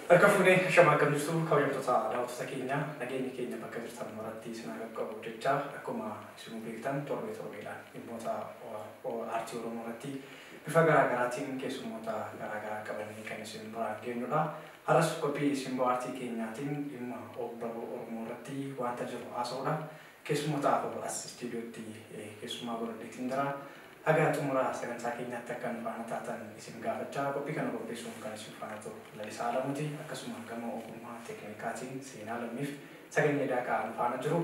Fuudhee shamaa gamnisu kabajamtoota daawwattoota keenya nageenya keenya bakka jirtan maratti isin qaqqabu jecha akkuma isin beektan torbeedhaan dhimmoota aartii Oromoo irratti bifa garaagaraatiin keessummoota garaagaraa qabanii kan isin biraan geenyudha. Har'as qophii isin aartii keenyaatiin dhimma ogbarruu Oromoo irratti wanta jiru haasa'uudha. Keessummoota afur as istiidiyootti keessummaa godhateetiin jira. Haga xumura sagantaa keenyaatti akka nu faana taatan isin gaafachaa qophii kana qopheessuun kan isin faana ta'u Lalisaa Alamuuti akkasuma gama ogummaa teeknikaatiin seenaa lammiif sagalee daaqaa nu faana jiru.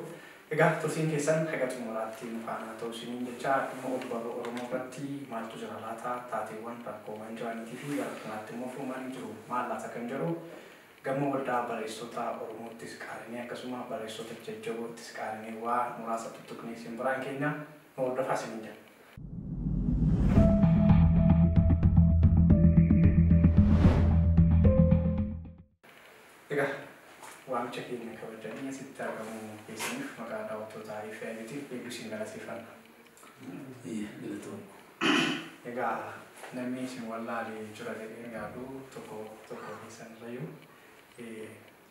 Egaa tursiin keessan haga xumuraatti nu faana ta'u isiniin jecha dhimma ogbarruu Oromoo irratti maaltu jira laata taateewwan rakkoowwan jiraniitii fi gara kanaatti immoo furmaanni jiru maal laata kan jedhu gama waldaa barreessitoota Oromoottis qaarinee akkasuma barreessitoota jajjaboottis qaarinee waa muraasa tuttuqnee isin biraan keenya nu hordofaa isiniin jira. Waamicha keenya kabajanii asitti argamu keessaniif maqaa daawwattootaa fi ayyitiif eebbisiin galateeffanna. Egaa namni isin wallaalee jira jedhee yaadu tokko keessan irrayyuu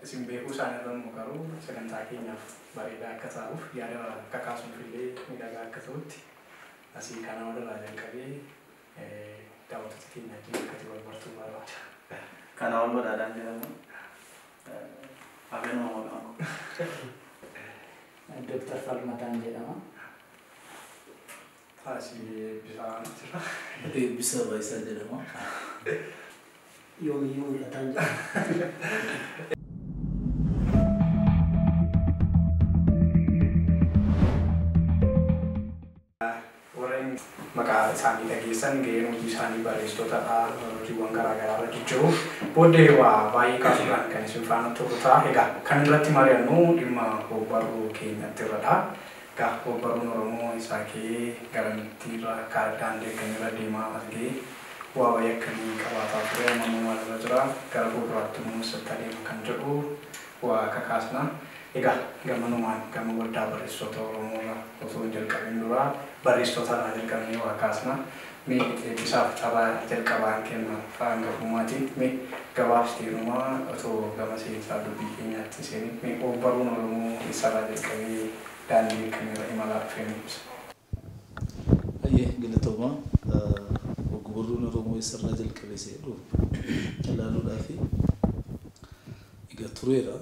isin beekuu isaaniirra immoo garuu sagantaa keenyaaf bareedaa akka ta'uuf yaada kakaasuuf illee miidhagaa akka ta'utti asii kana walirraa jalqabee daawwattoota keenyaatiin akkati wal bartuu barbaada. Kana wal badaadhaan jedhamu. Apa nama kamu? Dokter Falmatan jedhama. Asih Bisa bahasa jedhama. Yomi datang. Maka isaanii dhageessan gaheen hojii isaanii barreessitootadha hojiiwwan garaagaraa irra jijjiiruuf booddee waa baay'ee kaasuudhaan kan isin faana turuu ta'a. Egaa kan irratti mari'annu dhimma ogbarruu keenyatti irradha. Egaa ogbarruun Oromoo isaa kee garantii irra akka daandii akkamii deemaa argee waa wayii akkamii qabaataa ture ammoo maal irra jira gara fuulduraatti immoo sirta deema kan jedhu waa kakaasna. Egaa gamanumaan gama waldaa barreessitoota Oromoo irra osoo hin jalqabin dura barreessitoota irraa jalqabnee waa kaasna. Mee eebbisaaf taphaa jalqabaan kenna fa'aan gafummaatiin mee gabaabsiteenumaa osoo gama seensaa dubbii keenyaatti seenii mee ogbarruun Oromoo eessarraa jalqabee daandii akkamirra imalaa dhufeen ibsa. Galatooma ogbarruun Oromoo eessarraa jalqabee seedhu ilaaluudhaafi egaa tureera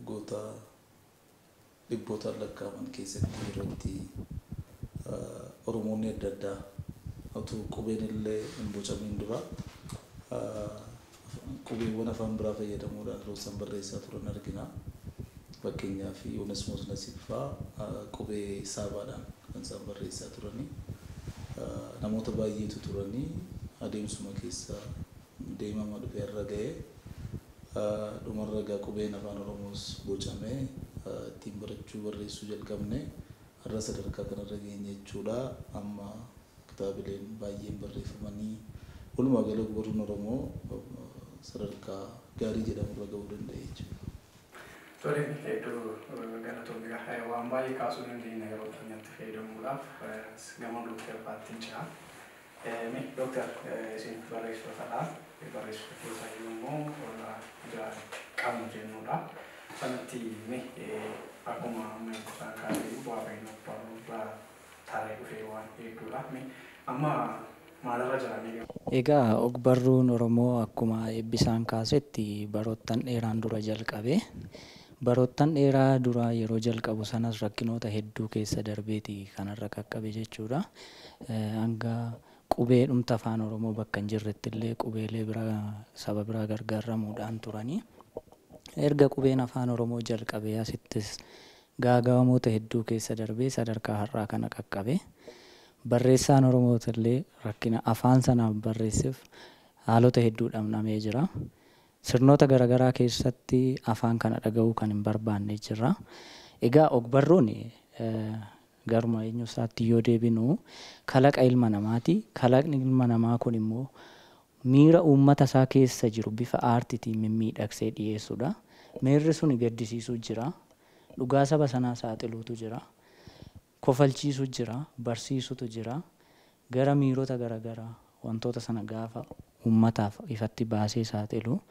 goota dhibboota lakkaa'aman keessatti irratti Oromoonni adda addaa utuu qubeen illee hin bocamin dura qubeewwan afaan biraa fayyadamuudhaan roobsan barreessaa turan argina. Fakkeenyaaf Onesmoos Nasiffaa qubee saabaadhaan kan isaan barreessaa turani. Namoota baay'eetu turani adeemsuma keessa deemamaa dhufee irra ga'ee dhumarra gaa qubeen afaan Oromoos bocamee ittiin barachuu barreessuu jalqabne har'a sadarkaa kanarra geenye jechuudha. Amma kitaabileen baay'een barreeffamanii walumaa gala ogbarruun Oromoo sadarkaa gaarii jedhamurra ga'uu danda'e jechuudha. Tole hedduu galatoomii waan baay'ee kaasuu dandeenya yeroo keenyatti fayyadamuudhaaf gama Dooktar Faattiin jira. Dooktar isin barreessitootadha. Barreessitoota keessaa immoo jira qabnu jennuudha. Sanatti akkuma isaan kaasee bu'aa baay'ina ogbarruu taaree dhufee waan hedduudha. Amma maalirra jiranii? Egaa ogbarruun Oromoo akkuma eebbisaan kaasetti baroottan dheeraan dura jalqabe. Baroottan dheeraa dura yeroo jalqabu sanas rakkinoota hedduu keessa darbeeti kanarra qaqqabe jechuudha. Hanga qubee dhumta afaan Oromoo bakka hin jirretti illee qubeelee biraa saba biraa gargaaramuudhaan turanii. Erga qubeen afaan Oromoo jalqabee asittis gaaga'amoota hedduu keessa darbee sadarkaa har'aa kana qaqqabe. Barreessaan Oromoota illee rakkina afaan sanaaf barreessuuf haalota hedduu dhabnamee jira. Sirnoota garaagaraa keessatti afaan kana dhaga'uu kan hin barbaanne jira. Egaa ogbarruun garuma eenyusaatti yoo deebinu kalaqa ilma namaati. Kalaqni ilma namaa kun immoo miira uummata isaa keessa jiru bifa aartiitiin mimmiidhagsee dhiyeessuudha. Miirri sun gaddisiisuu jira. Dhugaa saba sanaa saaxiluutu jira. Kofalchiisuu jira. Barsiisutu jira. Gara miirota garaagaraa wantoota sana gaafa uummataaf ifatti baasee saaxilu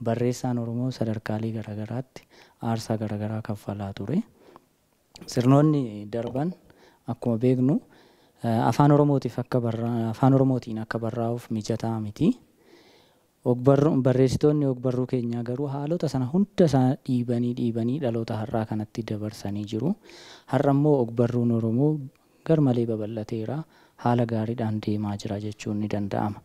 barreessaan Oromoo sadarkaalee garaagaraatti aarsaa garaagaraa kaffalaa ture. Sirnoonni darban akkuma beeknu afaan Oromootiin akka barraa'uuf mijataa miti. Barreessitoonni ogbarruu keenyaa garuu haalota sana hunda isaa dhiibanii dhaloota har'aa kanatti dabarsanii jiru. Har'a immoo ogbarruun Oromoo garmalee babal'ateera. Haala gaariidhaan deemaa jira jechuun ni danda'ama.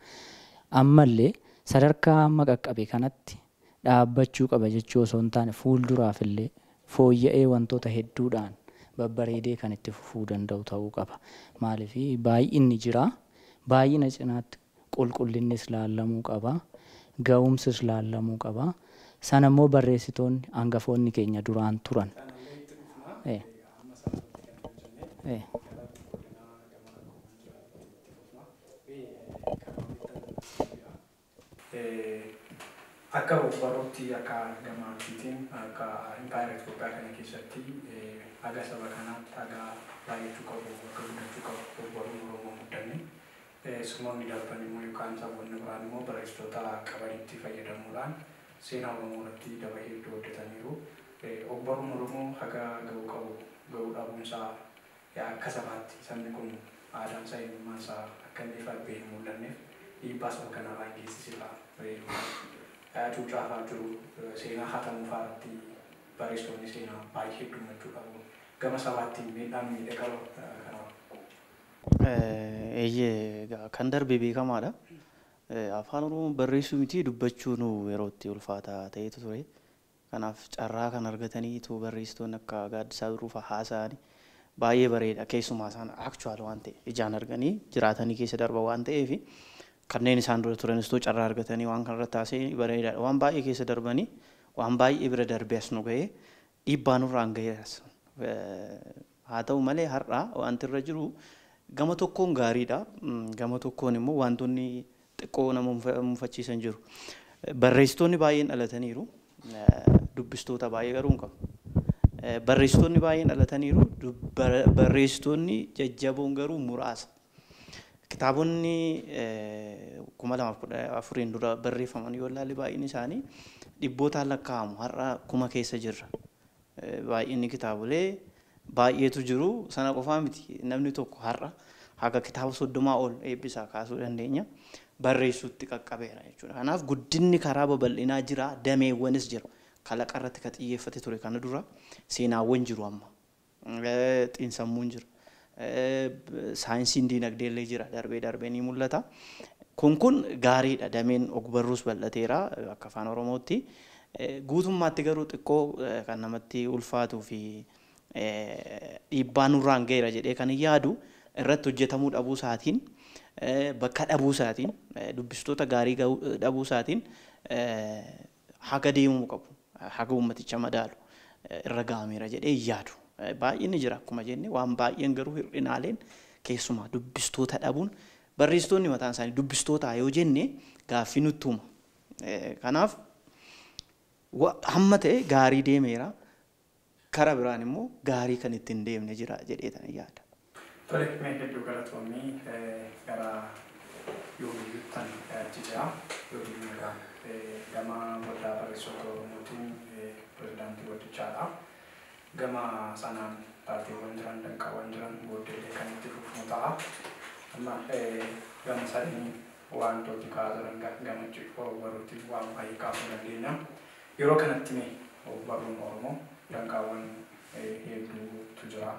Ammallee sadarkaa amma qaqqabe kanatti dhaabbachuu qaba jechuu osoo hin taane fuulduraaf illee fooyya'ee wantoota hedduudhaan babbareedee kan itti fufuu danda'u ta'uu qaba. Maaliif baay'inni jira. Baay'ina cinaatti qulqullinnis laallamuu qaba. Ga'umsis laallamuu qaba. Sana immoo barreessitoonni hangafoonni keenya duraan turan. Akka ogbarruutti akka gammachiitiin akka impaayera Itoophiyaa kana keessatti haga saba kanaatti haga baay'achuu qabu akka guddachuu qabu ogbarruun Oromoo guddanne sirnoonni darban immoo yookaan saboonni biraan immoo barreessitoota qabanitti fayyadamuudhaan seenaa Oromoo irratti daba hedduu hojjetaniiru. Ogbarruun Oromoo haga ga'uu qabu ga'uu dhabuunsaa akka sabaatti sabni kun aadaan isaa eenyummaan isaa akka inni ifa bahee hin mul'anneef dhiibbaa saba kanarraa geessisudha. Cuucaafaa jiru seenaa hatamuu fa'aatti barreessitoonni seenaa baay'ee heddummachuu qabu. Gama sabaatti miidhaan miidhagama kanaa. Kan darbe beekamaadha. Afaan Oromoo barreessuu miti dubbachuun yeroo itti ulfaataa ta'etu ture. Kanaaf carraa kan argatanii tu barreessitoonni akka Gaaddisaa Birruu fa'aa haasa'anii baay'ee bareeda. Keessumaa isaan aktuwaal waan ta'e ijaan arganii jiraatanii keessa darba waan ta'eef kanneen isaan dura turanis carraa argatanii waan kanarratti haasa'anii bareedaadha. Waan baay'ee keessa darbanii waan baay'ee bira darbee as nu ga'ee dhiibbaa nurraan ga'ee haa ta'u malee har'a wanti irra jiru gama tokkoon gaariidha. Gama tokkoon immoo wantoonni xiqqoo nama mufachiisan jiru. Barreessitoonni baay'een dhalataniiru. Dubbistoota baay'ee garuu hin qabu. Barreessitoonni baay'een dhalataniiru. Barreessitoonni jajjaboon garuu muraasa. Kitaabonni 2014 dura barreeffaman yoo ilaalle baay'inni isaanii dhibbootaan lakkaa'amu. Har'a 1000 keessa jirra. Baay'inni kitaabolee baay'eetu jiru. Sana qofaa miti namni tokko har'a haga kitaaba 30 ol eebbisaa kaasuu dandeenya. Barreessuutti qaqqabeera jechuudha. Kanaaf guddinni karaa babal'inaa jira. Dameewwanis jira. Kalaqa irratti kan xiyyeeffate ture kana dura seenaawwan jiru amma. Xiinsammuun jira. Saayinsiin diinagdee illee jira. Darbee ni mul'ata. Kun gaariidha. Dameen ogbarruus bal'ateera akka afaan Oromootti. Guutummaatti garuu xiqqoo kan namatti ulfaatuu fi dhiibbaa nurraan ga'eera jedhee kan yaadu irratti hojjetamuu dhabuu isaatiin bakka dhabuu isaatiin dubbistoota gaarii dhabuu isaatiin haga deemuu qabu. Haga uummaticha madaalu irra ga'ameera jedhee yaadu. Baay'inni jira akkuma jenne waan baay'een garuu hir'inaaleen keessumaa dubbistoota dhabuun barreessitoonni mataan isaanii dubbistoota yoo jenne gaaffii nutti uuma. Kanaaf hamma ta'e gaarii deemeera. Karaa biraan immoo gaarii kan ittiin deemne jira jedhee tan yaada. Tole mee hedduu galatoomii gara yoomiyyuuttan jijjiira yoomiyyuudha. Gama waldaa barreessitoota Oromootiin pirezidaantii waldichaadha. Gama sanaan paartiiwwan jiran danqaawwan jiran booddeelee kan itti fufu ta'a. Amma gama sadii wantooti kaa'aa gama ogbarruutti waan baay'ee kaasuu dandeenya. Yeroo kanatti mee ogbarruun Oromoo danqaawwan hedduutu jira.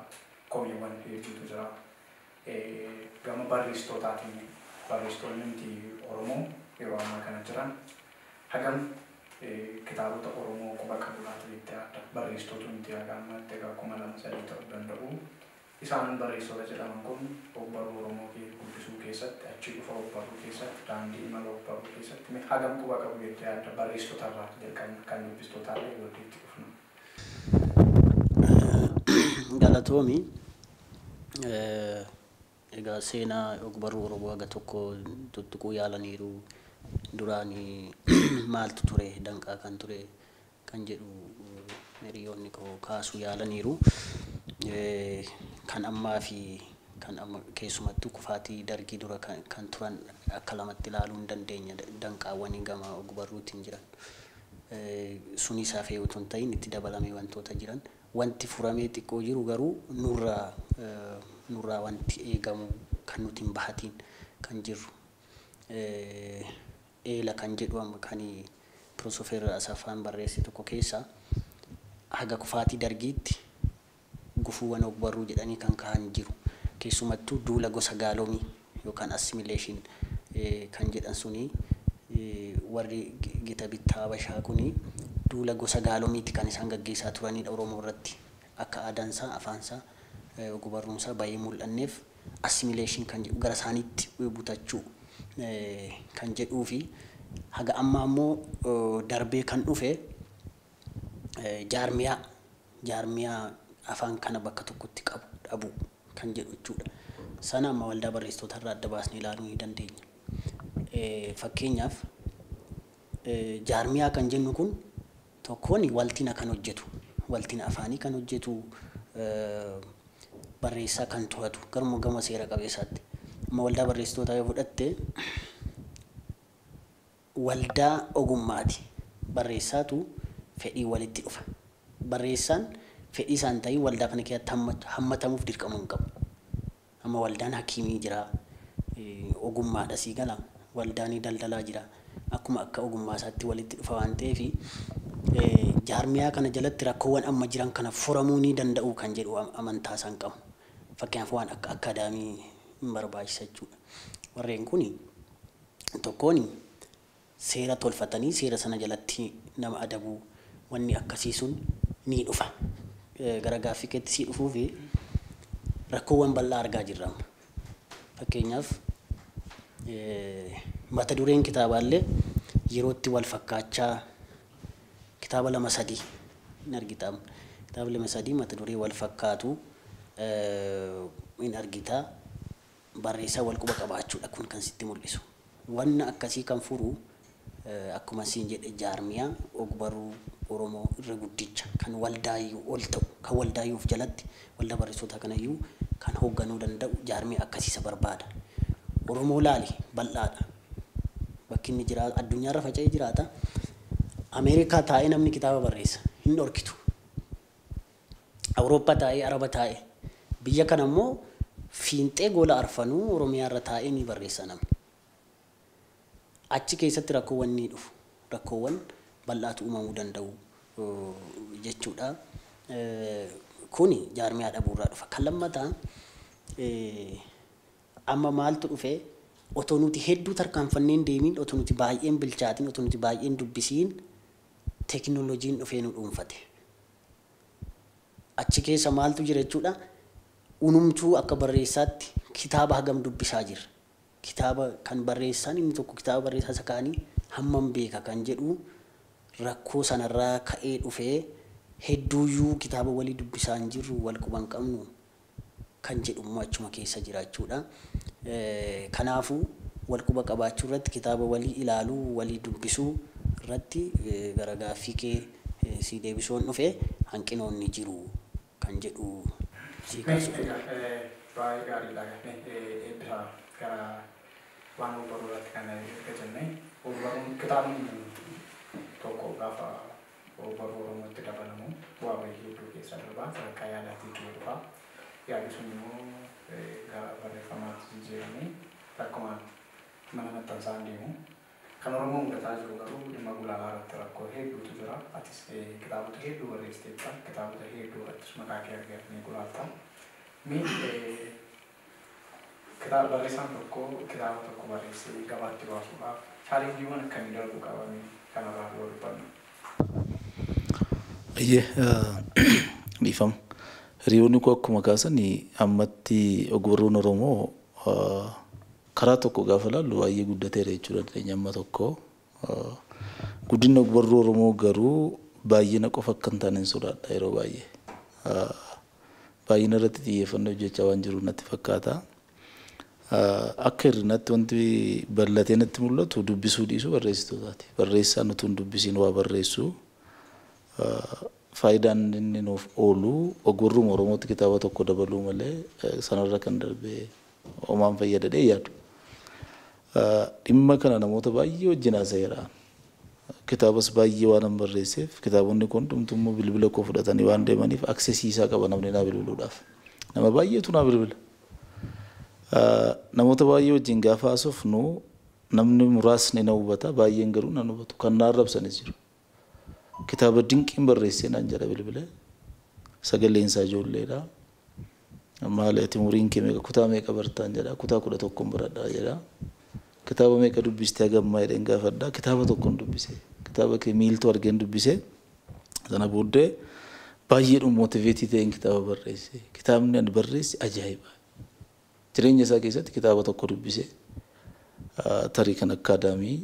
Komiiwwan hedduutu jira. Gama barreessitootaatiin barreessitoonni Oromoo yeroo ammaa kana jiran hagam kitaabota Oromoo quba qabu laata jettee adda barreessitoonni hagammatti egaa 2003 ta'uu danda'u. Isaan barreessitoota jedhaman kun ogbarruu Oromoo guddisuu keessatti achi dhufa ogbarruu keessatti daandii imala ogbarruu keessatti hagam quba qabu jettee adda barreessitoota irraa jalqabna kan dubbistootallee walitti dhufna. Galatoomi egaa seenaa ogbarruu Oromoo haga tokko tuttuquu yaalaniiru. Duraanii maaltu ture danqaa kan ture kan jedhu hiriyoonni koo kaasuu yaalaniiru. Kan ammaa fi kan amma keessumattuu kufaatii dargii dura kan turan akka lamatti ilaaluu hin dandeenya danqaawwanii gama ogbarruutiin jiran. Suni isaaf utuu hin ta'in itti dabalamee wantoota jiran wanti furamee xiqqoo jiru garuu nurraa wanti eegamu kan nuti hin bahatiin kan jirru. Eela kan jedhu amma kan Pirofeesar Asaffaan barreesse tokko keessa haga kufaatii dargiitti gufuuwwan ogbarruu jedhanii kan kaa'an jiru. Keessumattuu duula gosa gaalomii yookaan assimilation kan jedhan suni warri gita bittaa Habashaa kuni duula gosa gaalomiitti kan isaan gaggeessaa turanidha Oromoo irratti akka aadaansaa afaansaa ogbarruunsaa baay'ee mul'anneef assimilation kan jedhu gara isaaniitti butachuu kan jedhuu fi haga ammaa immoo darbee kan dhufe jaarmiyaa afaan kana bakka tokkotti qabu dhabu kan jedhu jechuudha. Sana amma waldaa barreessitoota irraa adda baasnee ilaaluu ni dandeenya. Fakkeenyaaf jaarmiyaa kan jennu kun tokkoon waltina kan hojjetu, waltina afaanii kan hojjetu, barreessaa kan to'atu garuu gama seera qabeessaatti. Amma waldaa barreessitoota yoo fudhatte waldaa ogummaati. Barreessaatu fedhii walitti dhufa. Barreessaan fedhii isaan ta'ii waldaa kana keessatti hammatamuuf dirqama hin qabu. Amma waldaan hakiimii jira, ogummaadha sii gala, waldaan daldalaa jira. Akkuma akka ogummaa isaatti walitti dhufa waan ta'eef jaarmiyaa kana jalatti rakkoowwan amma jiran kana furamuu ni danda'u kan jedhu amantaa isaan qabu. Fakkeenyaaf waan akka akaadaamii hin barbaachisa jechuudha. Warreen kun tokkoon seera tolfatanii seera sana jalatti nama adabuu wanni akkasii sun ni dhufa. Gara gaaffii keetti sii dhufuu fi rakkoowwan bal'aa argaa jirra. Fakkeenyaaf mata dureen kitaabaallee yerootti wal fakkaachaa kitaaba 2-3 in argita. Kitaaba 2-3 mata duree wal fakkaatu in argita. Barreessaa wal quba qabaachuudha kun kan sitti mul'isu. Wanna akkasii kan furu akkuma siin jedhe jaarmiyaa ogbarruu Oromoo irra guddicha kan waldaayyuu ol ta'u kan waldaayyuuf jalatti waldaa barreessitoota kanayyuu kan hoogganuu danda'u jaarmiyaa akkasiisa barbaada. Oromoo laali bal'aadha. Bakki inni jiraatu addunyaarra faca'ee jiraata. Ameerikaa taa'ee namni kitaaba barreessa hin dhorkitu. Awurooppaa taa'ee Araba taa'ee biyya kana immoo fiinxee gola arfanuu Oromiyaarra taa'ee ni barreessa namni. Achi keessatti rakkoowwan ni dhufu. Rakkoowwan bal'aatu uumamuu danda'u jechuudha. Kuni jaarmiyaa dhabuurraa dhufa. Kan lammataa amma maaltu dhufe otoo nuti hedduu tarkaanfanneen deemiin otoo nuti baay'een bilchaatiin otoo nuti baay'een dubbisiin teknooloojiin dhufee nu dhuunfate. Achi keessa maaltu jira jechuudha. Unumtuu akka barreessaatti kitaaba hagam dubbisaa jira. Kitaaba kan barreessan inni tokko kitaaba barreessaa isa kaanii hammam beeka kan jedhu rakkoo sanarraa ka'ee dhufee hedduuyyuu kitaaba walii dubbisaa hin jirru wal quban qabnu kan jedhu achuma keessa jiraachuudha. Kanaafuu wal quba qabaachuu irratti kitaaba walii ilaaluu walii dubbisuu irratti gara gaaffii kee si deebisuun dhufee hanqinoonni jiru kan jedhu si kaasuudha. Baay'ee gaariidha. Eebbisaa gara waan ogbarruu irratti kan jennee ogbarruun kitaabni tokko gaafa ogbarruu Oromootti dabalamu bu'aa bahii hedduu keessa darbaa sadarkaa yaadaatiin dhufa. Yaadi sun immoo gara barreeffamaatti jijjiiramee akkuma mana maxxansaan deemu. Kan Oromoo mudataa jiru garuu dhimma gulaalaa irratti rakkoo hedduutu jira. Atis kitaabota hedduu barreessiteetta. Kitaabota hedduu irrattis maqaa kee argatanii gulaalta. Kitaaba barreessaan tokko kitaaba tokko barreessee gabaatti baasuudhaaf chaalenjiiwwan akkamii darbuu qabanii kanarraa yoo dubbannu. Dhiifama. Hiriyoonni koo akkuma kaasan ammatti ogbarruun Oromoo karaa tokko gaafa ilaallu baay'ee guddateera jechuu dandeenya. Amma tokko guddinni ogbarruu Oromoo garuu baay'ina qofa akka hin taane sodaadha yeroo baay'ee. Baay'ina irratti xiyyeeffannoo hojjechaa waan jiru natti fakkaata. Akka hir'inatti wanti bal'atee natti mul'atu dubbisuu dhiisuu barreessitootaati. Barreessaan utuu hin dubbisiin waa barreessuu faayidaan inni nuuf oolu ogurruma Oromootti kitaaba tokko dabaluu malee sanarra kan darbee homaan fayyadadhee yaadu. Dhimma kana namoota baay'ee wajjin haasa'eera. Kitaabas baay'ee waan an barreesseef kitaabonni kun dhumtummoo bilbila koo fudhatanii waan deemaniif aksesiisaa qaba namni naa bilbiluudhaaf. Nama baay'eetu naa bilbila. Namoota baay'ee wajjin gaafa haasofnu namni muraasni na hubata baay'een garuu nan hubatu kan na arrabsanis jiru. Kitaaba dinqiin barreessee naan jedha bilbila. Sagaleen isaa ijoolleedha. Maal ati umuriin kee meeqa kutaa meeqa bartaan jedha kutaa 11 baradhaa jedha. Kitaaba meeqa dubbistee hagammaa jedheen gaafadha. Kitaaba tokkoon dubbise. Kitaaba kee miiltuu argeen dubbise. Sana booddee baay'eedhuma motiveetii ta'een kitaaba barreesse. Kitaabni ani barreesse ajaa'iba. Jireenya isaa keessatti kitaaba tokko dubbise. Tarii kan akkaadaamii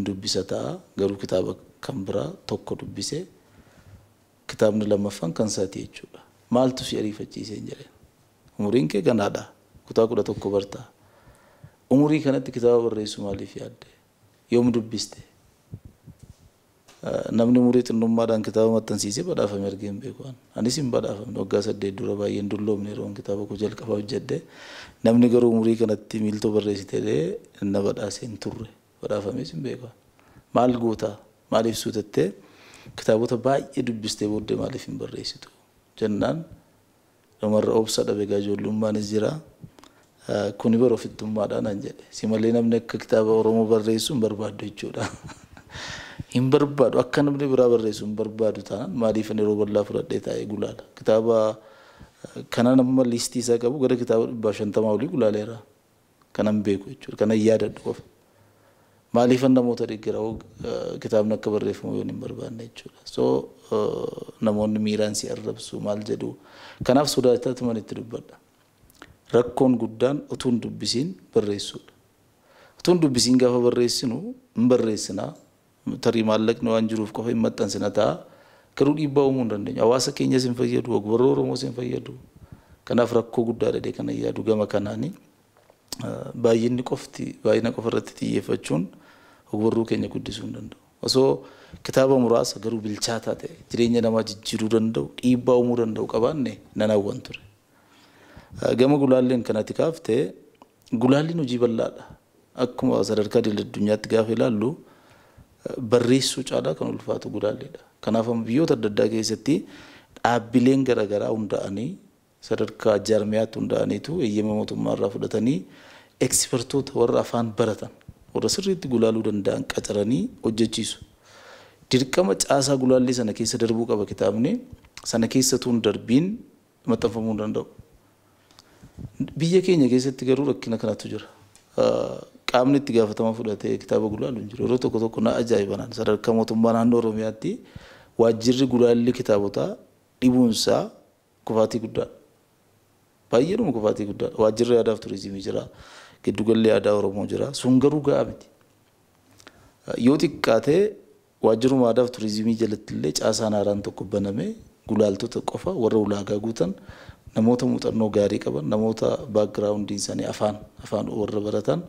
dubbisa ta'a. Garuu kitaaba kan biraa tokko dubbise. Kitaabni lammaffaan kan isaati jechuudha. Maaltu si ariifachiisee hin jedheen. Umuriin kee ganaadha. Kutaa 11 bartaa. Umurii kanatti kitaaba barreessu maaliif yaadde? Yoom dubbiste? Namni umurii xinnummaadhaan kitaaba maxxansiisee badhaafame argee hin beeku. Anis hin badhaafamne waggaa 8 dura baay'een dulloomne yeroo kitaaba koo jalqabaa hojjedhe. Namni garuu umurii kanatti miiltoo barreessitee na badhaasee hin turre. Badhaafames hin beeku. Maal goota? Maaliif suutattee kitaabota baay'ee dubbistee booddee maaliif hin barreessitu? Jennaan namarra obsa dhabe ijoollummanis jira. Kuni bara ofittummaadhaan an jedhe. Si malee namni akka kitaaba Oromoo barreessu hin barbaadu jechuudha. Hin barbaadu akka namni biraa barreessu hin barbaadu taanaan maaliif yeroo bal'aa fudhadhee taa'ee gulaala. Kitaaba kana nama listii isaa qabu gara kitaaba 150 olii gulaaleera. Kanan beeku jechuudha. Kanan yaadadhu qofa. Maaliif namoota deeggara kitaabni akka barreeffamu yoo hin barbaanne jechuudha. So namoonni miiraan si arrabsu maal jedhu. Kanaaf sodaatatu man itti dubbadha. Rakkoon guddaan utuun dubbisiin barreessuudha. Utuun dubbisiin gaafa barreessinu hin barreessinaa. Tarii maallaqni waan jiruuf qofa hin maxxansina ta'a. Garuu dhiibbaa uumuu hin dandeenyu. Hawaasa keenyas hin fayyadu, ogbarruu Oromoos hin fayyadu. Kanaaf rakkoo guddaadha jedhee kana yaadu gama kanaani. Baay'inni baay'ina qofa irratti xiyyeeffachuun ogbarruu keenya guddisuu hin danda'u. Osoo kitaaba muraasa garuu bilchaataa ta'e jireenya namaa jijjiiruu danda'u, dhiibbaa uumuu danda'u qabaanne nan hawwan ture. Gama gulaalleen kanatti kaaftee gulaalliin hojii bal'aadha. Akkuma sadarkaa addunyaatti gaafa ilaallu barreessuu caalaa kan ulfaatu gulaalleedha. Kanaaf biyyoota adda addaa keessatti dhaabbileen garaagaraa hundaa'anii sadarkaa jaarmiyaatti hundaa'aniitu eeyyama mootummaa irraa fudhatanii ekspertoota warra afaan baratan warra sirriitti gulaaluu danda'an qacaranii hojjechiisu. Dirqama caasaa gulaallii sana keessa darbuu qaba kitaabni. Sana keessatu hin darbiin maxxanfamuu hin danda'u. Biyya keenya keessatti garuu rakkina kanatu jira. Qaamni itti gaafatama fudhatee kitaaba gulaalu hin jiru. Yeroo tokko tokko na ajaa'ibanaan sadarkaa mootummaa naannoo Oromiyaatti waajjirri gulaallii kitaabotaa dhibuunsaa kufaatii guddaadha. Baay'eedhuma kufaatii guddaadha. Waajjirri aadaa fi turizimii jira. Giddugalli aadaa Oromoo jira. Sun garuu ga'a miti. Yoo xiqqaatee waajjiruma aadaa fi turizimii jalatti illee caasaan haaraan tokko baname gulaaltota qofa warra ulaagaa guutan namoota muuxannoo gaarii qaban namoota baakgiraawundii isaanii afaan warra baratan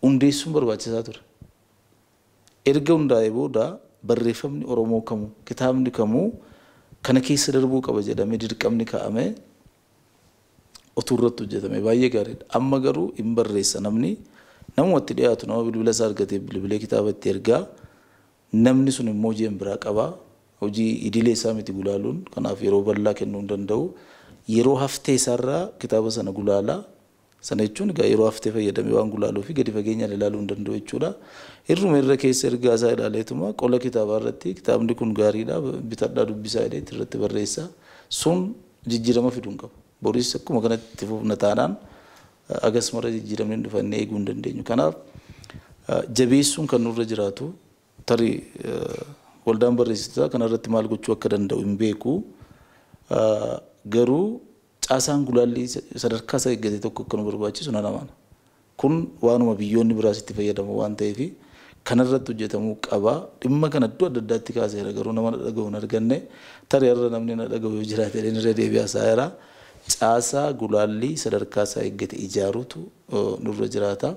hundeessuun barbaachisaa ture. Erga hundaa'ee booda barreeffamni Oromoo kamuu kitaabni kamuu kana keessa darbuu qaba jedhamee dirqamni kaa'amee otuu irratti hojjetame baay'ee gaariidha. Amma garuu hin barreessa namni namumatti dhiyaatu nama bilbila isaa argatee bilbilee kitaaba itti ergaa namni sun immoo hojii biraa qaba. Hojii idilee isaa miti gulaaluun kanaaf yeroo bal'aa kennuu hin danda'u. Yeroo haftee isaarraa kitaaba sana gulaalaa sana jechuun egaa yeroo haftee fayyadamee waan gulaaluu fi gadi fageenyaan ilaaluu hin danda'u jechuudha. Irruma irra keessa ergaa isaa ilaaleetuma qola kitaabaa irratti kitaabni kun gaariidha bitadhaa dubbisaa jedhee irratti barreessa. Sun jijjiirama fiduu hin qabu. Boris akkuma kanatti fufna taanaan agasmara jijjiiramni dhufannee eeguu hin dandeenyu. Kanaaf jabeessuun kan nurra jiraatu tarii waldaan barreessitotaa kanarratti maal gochuu akka danda'u hin beeku. Garuu caasaan gulaallii sadarkaa isaa eeggate tokko akka nu barbaachisu nan amana. Kun waanuma biyyoonni biraas itti fayyadamu waan ta'eef kanarratti hojjetamuu qaba. Dhimma kana iddoo adda addaatti kaaseera garuu nama na dhaga'u hin arganne. Tarii irra namni na dhaga'u yoo jiraate irra deebi'aa isaa'eera. Caasaa gulaallii sadarkaa isaa eeggate ijaaruutu nurra jiraata.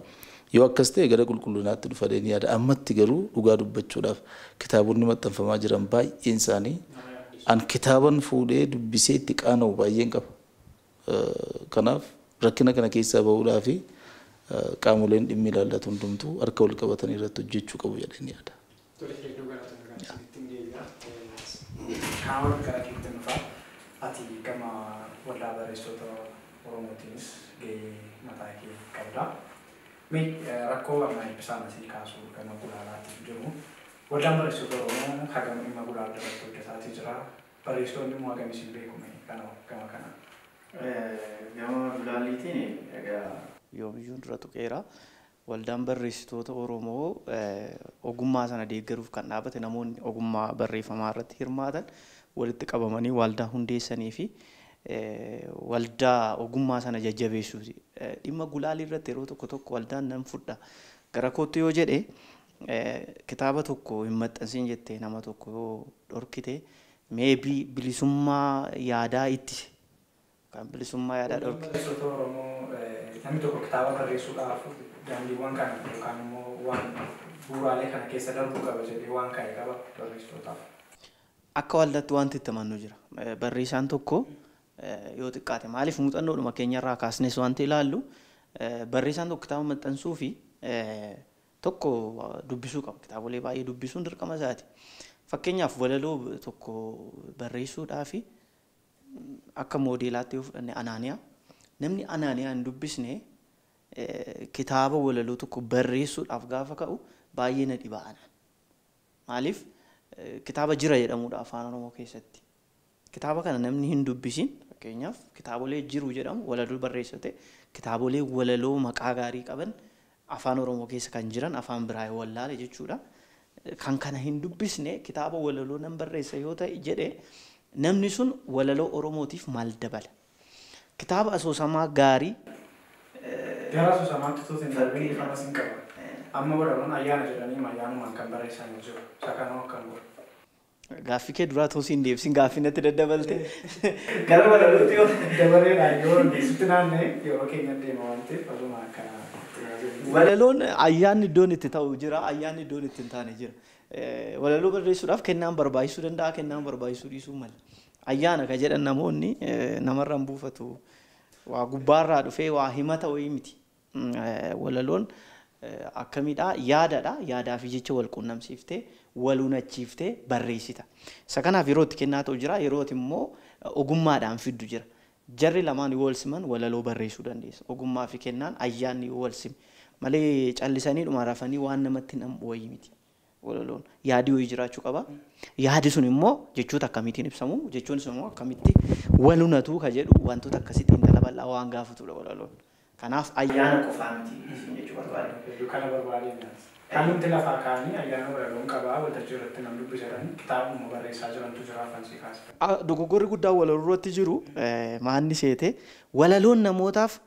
Yoo akkas ta'e gara qulqullinaatti dhufa deeni yaada. Ammatti garuu dhugaa dubbachuudhaaf kitaabonni maxxanfamaa jiran baay'een isaanii an kitaaban fuudhee dubbisee itti qaana'u baay'een qaba. Kanaaf rakkina kana keessaa bahuudhaa fi qaamoleen dhimmi ilaallatu hundumtuu harka wal qabatanii irratti hojjechuu qabu jedhanii yaada. Kaawwan gara keetti dhufaa ati gama waldaa barreessitoota Oromootiinis gahee mataa kee qabda. Rakkoo amma ibsaan asii kaasuu gama gulaalaatiif jiru. Waldaan barreessitoota Oromoo hagam dhimma gulaala irratti hojjetaatii jira. Barreessitoonni immoo hagam isin beekume gama kana. Gama gulaaliitiin yoomiyyuu dura tuqeera. Waldaan barreessitoota Oromoo ogummaa sana deeggaruuf kan dhaabate namoonni ogummaa barreeffamaa irratti hirmaatan walitti qabamanii waldaa hundeessanii fi waldaa ogummaa sana jajjabeessuuti. Dhimma gulaalii irratti yeroo tokko tokko waldaan nan fudha. Gara kootti yoo jedhe kitaaba tokko hin maxxansiin jettee nama tokko yoo dhorkite meebii bilisummaa yaadaa itti kan bilisummaa yaadaa dhorkite. Barreessitoota Oromoo namni tokko kitaaba barreessuudhaaf daandiiwwan kana yookaan immoo waan bu'uuraalee kana keessa darbuu qaba jedhee waan ka'e qaba barreessitootaaf. Akka waldaatti wanti itti amannu jira. Barreessaan tokko yoo xiqqaate maaliif muuxannoodhuma keenyarraa kaasnes wanti ilaallu barreessaan tokko kitaaba maxxansuu fi tokko dubbisuu qaba. Kitaabolee baay'ee dubbisuun dirqama isaati. Fakkeenyaaf walaloo tokko barreessuudhaaf akka moodeelaatti yoo fudhanne Anaaniyaa namni Anaaniyaa hin dubbisne kitaaba walaloo tokko barreessuudhaaf gaafa ka'u baay'ee na dhiba'ana. Maaliif kitaaba jira jedhamudha afaan Oromoo keessatti. Kitaaba kana namni hin dubbisin fakkeenyaaf kitaabolee jiru jedhamu walaloo barreessate kitaabolee walaloo maqaa gaarii qaban afaan Oromoo keessa kan jiran afaan biraa wallaale jechuudha. Kan kana hin dubbisne kitaaba walaloo nan barreessa yoo ta'e jedhe namni sun walaloo Oromootiif maal dabala? Kitaaba asoosamaa gaarii gara asoosamaa tuutiin darbee fanas hin qabu. Amma walaaloon ayyaana jedhanii ayyaanumaan kan barreessan jiru. Sakanoo kan godhu. Gaaffii kee duraa tosii hin deebisin gaaffii natti daddabalte. Gara walalootti yoo dabareedhaan yoo hundeessutti naanna'e yeroo keenya deema waan ta'eef waluma akkana. Walaloon ayyaanni iddoon itti ta'u jira, ayyaanni iddoon itti hin taane jira. Walaloo barreessuudhaaf kennaan barbaachisuu danda'a, kennaan barbaachisuu dhiisuu mala. Ayyaana ka jedhan namoonni namarraan buufatu waa gubbaarraa dhufee waa himata wayii miti. Walaloon akkamiidhaa yaadadha. Yaadaa fi jecha wal quunnamsiiftee wal hunachiiftee barreessita. Isa kanaaf yeroo itti kennaa ta'u jira, yeroo immoo ogummaadhaan fiddu jira. Jarri lamaan yoo wal siman walaloo barreessuu dandeessa. Ogummaa fi kennaan ayyaanni yoo wal sime malee callisanii dhuma rafanii waan namatti hin wayii miti. Walaloon yaadi wayii jiraachuu qaba. Yaadi sun immoo jechoota akkamiitiin ibsamu, jechoon sun immoo akkamitti wal hunatu ka jedhu wantoota akkasiitiin dalabalaa waan gaafatudha walaloon. Kanaaf ayyaana qofaa miti jechuu barbaade. Kana barbaadeen kan nuti lafaa kaanii ayyaana walaloon qabaa waltajjii irratti nam dubbisan kitaabuma barreessaa jirantu jira fansii kaasa. Dogoggorri guddaa walaloo irratti jiru maanni seete walaloon namootaaf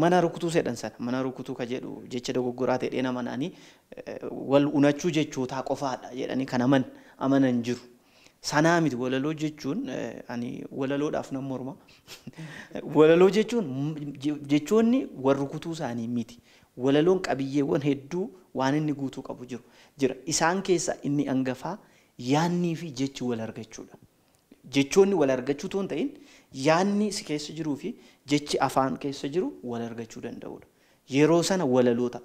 mana rukutuu jedhan sana mana rukutuu ka jedhu jecha dogoggoraa ta'ee nama naanii wal hunachuu jechootaa qofaadha jedhanii kan amanan jiru. Sanaa miti walaloo jechuun ani walaloodhaaf nan morma. Walaloo jechuun jechoonni wal rukutuu isaanii miti. Walaloon qabiyyeewwan hedduu waan inni guutuu qabu jira. Isaan keessa inni hangafaa yaannii fi jechi wal argachuudha. Jechoonni wal argachuu toon ta'in yaanni si keessa jiruu fi jechi afaan keessa jiru wal argachuu danda'udha. Yeroo sana walaloota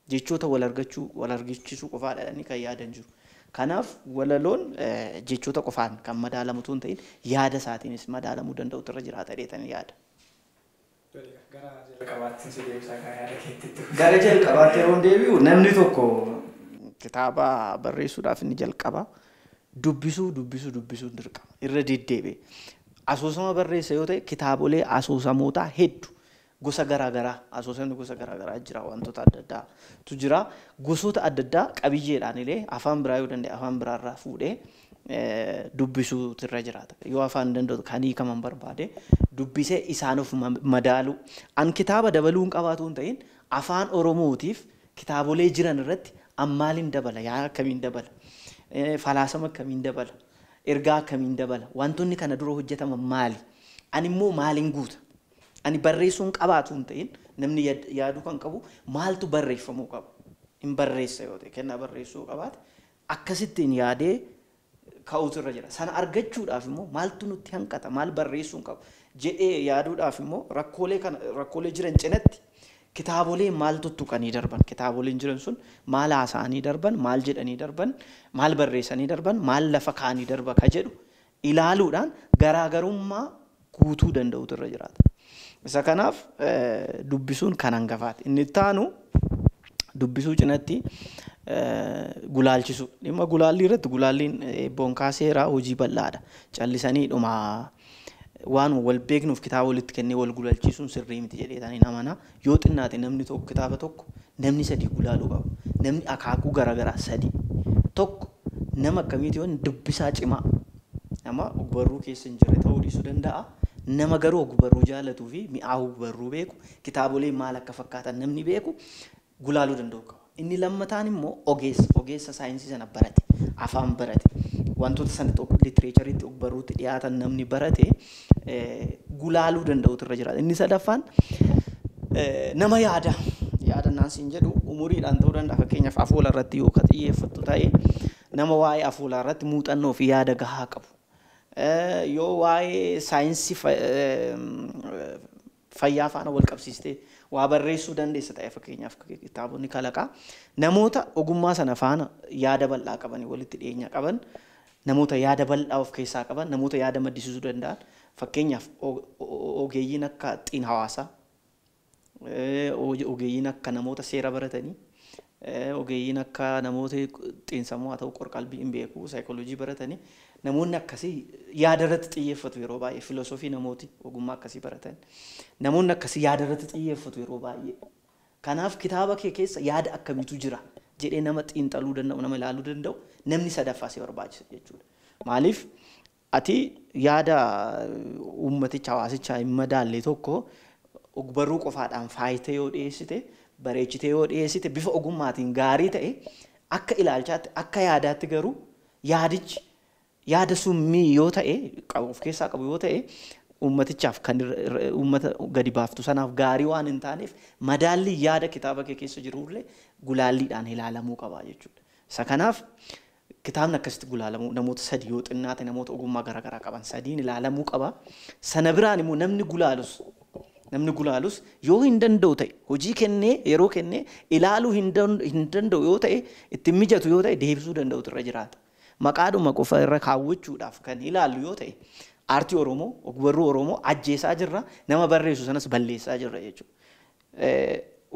jechoota wal argachisuu qofaadhaan kan yaadan jiru. Kanaaf walaloon jechoota qofaan kan madaalamu toon ta'in yaada isaatiinis madaalamuu danda'u irra jiraata dheetanii yaada. Gara jalqabaatti yeroo deebi'u namni tokko kitaaba barreessuudhaaf inni jalqaba dubbisuu dirqama irra deddeebi'e. Asoosama barreessa yoo ta'e kitaabolee asoosamoota hedduu gosa garaagaraa asoosamni gosa garaagaraa jira wantoota adda addaatu jira. Gosoota adda addaa qabiyyeedhaan illee afaan biraa yoo danda'e afaan biraarraa fuudhee dubbisuutu irra jiraata. Yoo afaan danda'u kan hiikaman barbaade dubbisee isaanuuf madaalu. An kitaaba dabaluu hin qabaatu hin ta'in afaan Oromootiif kitaabolee jiran irratti ammaaliin dabala yaa akkamiin dabala falaasama akkamiin dabala ergaa akkamiin dabala wantoonni kana dura hojjetaman maali ani immoo maaliin guuta Ani barreessuun qabaatu hin ta'in namni yaaduu kan qabu maaltu barreeffamuu qaba. Hin barreessa yoo ta'e kennaa barreessuu qabaate akkasittiin yaadee ka'uutu irra jira. Sana argachuudhaaf immoo maaltu nutti hanqata maal barreessuun qabu jedhee yaaduudhaaf immoo rakkoolee jiran cinatti kitaabolee maal tuttuqanii darban kitaaboleen jiran sun maal haasa'anii darban maal jedhanii darban maal barreessanii darban maal lafa kaanii darba ka jedhu ilaaluudhaan garaagarummaa guutuu danda'utu irra jiraata. Isa kanaaf dubbisuun kan hangafaati. Inni itti aanu dubbisuu cinatti gulaalchisu. Dhimma gulaallii irratti gulaalliin eebboon kaaseera hojii bal'aadha. Callisanii dhuma waan wal beeknuuf kitaaba walitti kennee wal gulaalchisuun sirrii miti jedheetanii namana yoo xinnaate namni tokko kitaaba tokko namni 3 gulaaluu qaba. Namni akaakuu garaagaraa 3 tokko nama akkamiiti yoo dubbisaa cimaa nama ogbarruu keessa hin jirre ta'uu dhiisuu danda'a. Nama garuu ogbarruu jaalatuu fi mi'aawuu ogbarruu beeku kitaabolee maal akka fakkaatan namni beeku gulaaluu danda'u qaba. Inni lammataan immoo ogeessa saayinsii sana barate afaan barate wantoota sana tokko litireechariitti ogbarruutti dhiyaatan namni barate gulaaluu danda'utu irra jiraata. Inni sadaffaan nama yaadannaan siin jedhu umuriidhaan ta'uu danda'a. Fakkeenyaaf afoola irratti yoo ka xiyyeeffattu ta'e nama waa'ee afoolaa irratti muuxannoo fi yaada gahaa qabu. Yoo waa'ee saayinsii fayyaa faana wal qabsiistee waa barreessuu dandeessa ta'e fakkeenyaaf kitaabonni kalaqaa namoota ogummaa sana faana yaada bal'aa qaban walitti dhiyeenya qaban namoota yaada bal'aa of keessaa qaban namoota yaada maddisiisuu danda'an fakkeenyaaf ogeeyyiin akka xiin hawaasaa ogeeyyiin akka namoota seera baratanii ogeeyyiin akka namoota xiinsammuu haa ta'u qorqalbii hin beeku saayikooloojii baratanii namoonni akkasii yaada irratti xiyyeeffatu yeroo baay'ee filosoofii namooti ogummaa akkasii baratan namoonni akkasii yaada irratti xiyyeeffatu yeroo baay'ee. Kanaaf kitaaba kee keessa yaada akkamiitu jira jedhee nama xiinxaluu danda'u nama ilaaluu danda'u namni sadaffaa si barbaachisa jechuudha. Maaliif ati yaada uummaticha hawaasichaa hin madaalle tokko ogbarruu qofaadhaan faayitee yoo dhiyeessite bareechitee yoo dhiyeessite bifa ogummaatiin gaarii ta'e akka ilaalchaatti akka yaadaatti garuu yaadichi yaada summii yoo ta'e of keessaa qabu yoo ta'e uummatichaaf kan uummata gadi baaftu sanaaf gaarii waan hin taaneef madaalli yaada kitaaba kee keessa jirullee gulaalliidhaan ilaalamuu qaba jechuudha. Isa kanaaf kitaabni akkasitti gulaalamu namoota 3 yoo xinnaate namoota ogummaa garaagaraa qaban 3 ilaalamuu qaba. Sana biraan immoo namni gulaalus yoo hin danda'u ta'e hojii kennee yeroo kennee ilaaluu hin danda'u yoo ta'e itti mijatu yoo ta'e deebisuu danda'utu irra jiraata. Maqaadhuma qofa irra kaawwachuudhaaf kan ilaallu yoo ta'e aartii Oromoo ogbarruu Oromoo ajjeesaa jirra nama barreessu sanas balleessaa jirra jechuudha.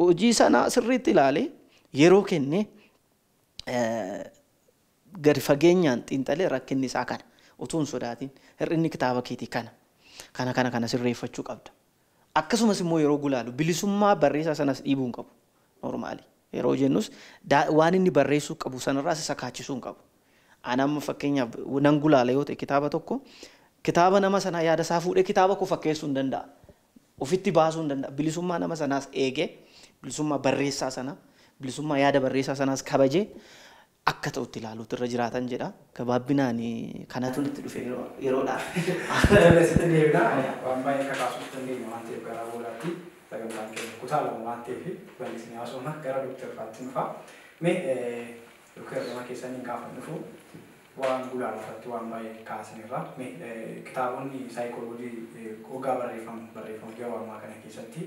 Hojii sana sirriitti ilaalee yeroo kennee gadi fageenyaan xiinxalee rakkinni isaa kana utuu hin sodaatin hir'inni kitaaba keetii kana sirreeffachuu qabda. Akkasumas immoo yeroo gulaalu bilisummaa barreessaa sanas dhiibuu hin qabu normaali. Yeroo jennus waan inni barreessuu qabu sanarraas isa kaachisuu hin qabu. Anam fakkeenyaaf nan gulaala yoo ta'e kitaaba tokko kitaaba nama sanaa yaada isaa fuudhee kitaaba koo fakkeessuu hin danda'a. Ofitti baasuu hin danda'a. Bilisummaa nama sanaas eegee bilisummaa barreessaa sana bilisummaa yaada barreessaa sanaas kabajee akka ta'utti ilaaluutu irra jiraatan jedha. Gabaabbinaan kanatu nutti dhufe yeroodhaaf. Sitti deebiidhaan waan baay'ee kakaasuuf dandeenya waan ta'eef gara boolaatti sagantaan keenya kutaa lama waan ta'eef bal'isnee haasofna gara Dooktar Faattiin fa'aa. Dooktar Lama keessanii gaafa dhufu waan gulaalafatti waan baay'ee kaasanirra kitaabonni saayikooloojii gogaa barreeffamu yeroo ammaa kana keessatti